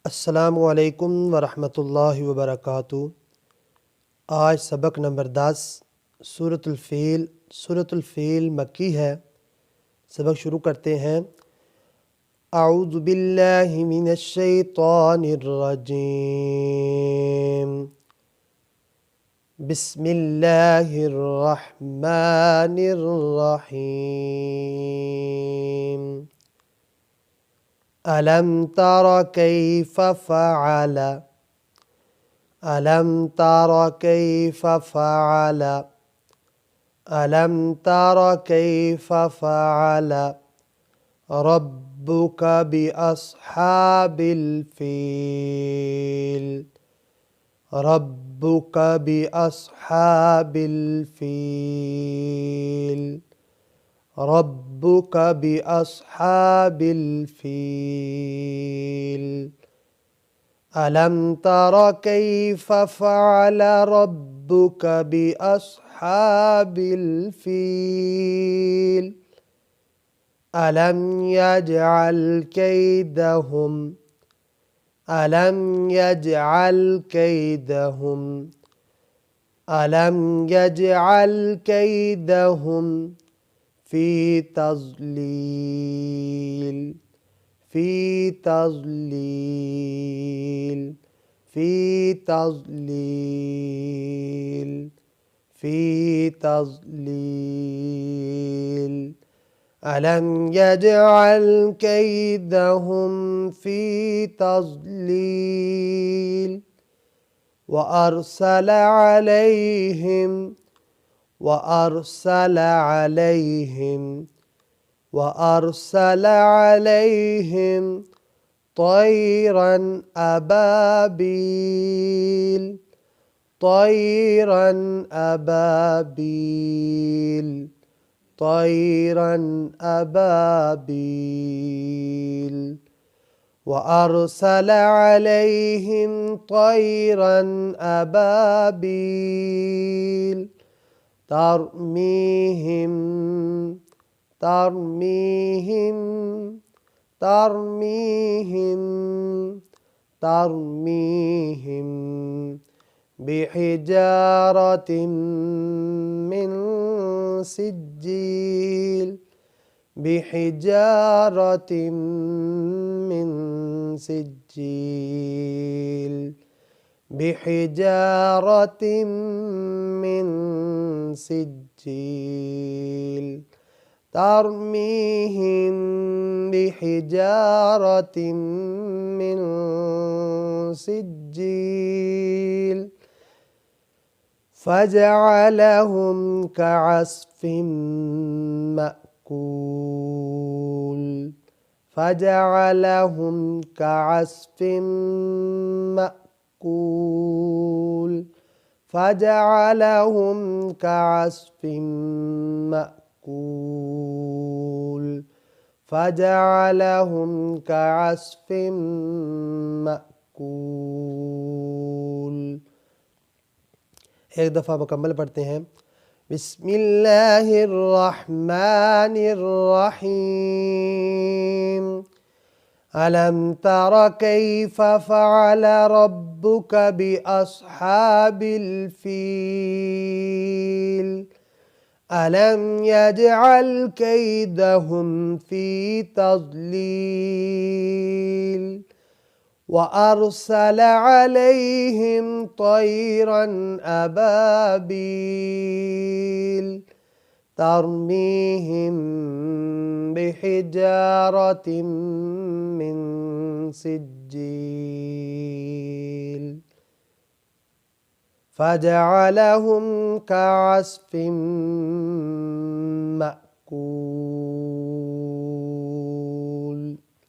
अस्सलामु अलैकुम वरहमतुल्लाहि वबरकातुहू। आज सबक नंबर 10 सूरतुल फ़ील मक्की है। सबक शुरू करते हैं। अऊज़ु बिल्लाहि मिनश शैतानिर रजीम। बिस्मिल्लाहिर रहमानिर रहीम। अलम तरा कैफ़ फ़अल अलम तरा कैफ़ फ़अल अलम तरा कैफ़ फ़अल रब्बुक बिअस्हाबिल फ़ील रब्बुक बिअस्हाबिल फ़ील रब्बुक बिअस्हाबिल फ़ील। अलम तरा कैफ़ फ़अल रब्बुक बिअस्हाबिल फ़ील अलम यजअल कैदहुम अलम यजअल कैदहुम अलम यजअल कैदहुम फ़ी तज़लील फ़ी तज़लील फ़ी तज़लील फ़ी तज़लील। अलम यजअल कैदहुम फ़ी तज़लील व अरसल अलैहिम وأرسل عليهم طيرا أبابيل طيرا أبابيل طيرا أبابيل وأرسل عليهم طيرا أبابيل ترميهم ترميهم ترميهم ترميهم بحجارة من سجيل بحجارة من سجيل بحجارة من سجيل ترميهم بحجارة من سجيل فجعلهم كعصف مأكول فجعلهم كعصف مأكول فجعلهم كعصف مأكول فجعلهم كعصف مأكول। एक दफ़ा मुकम्मल पढ़ते हैं। बिस्मिल्लाहिर्रहमानिर्रहीम। अलम तरा कैफ़ फ़अल रब्बुक बिअस्हाबिल फ़ील अलम यजअल कैदहुम फ़ी तज़लील वअरसल अलैहिम तयरन अबाबील तर्मीहिम बिहिजारतिम मिन सिज्जील फजअलहुम कअस्फिम मअकूल।